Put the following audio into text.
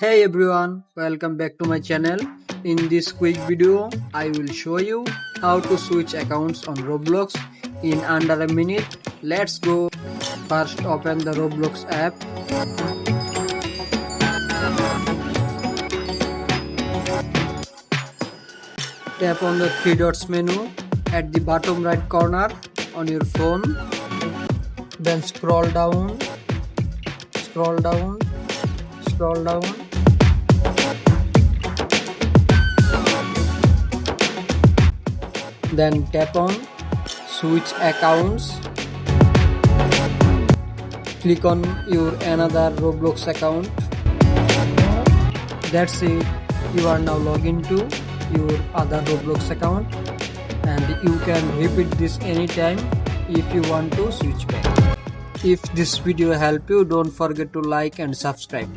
Hey everyone, welcome back to my channel. In this quick video, I will show you how to switch accounts on Roblox in under a minute. Let's go. First open the Roblox app. Tap on the three dots menu at the bottom right corner on your phone. Then scroll down. Then tap on switch accounts. Click on your another Roblox account. That's it. You are now logged into your other Roblox account and you can repeat this anytime if you want to switch back. If this video helped you, don't forget to like and subscribe.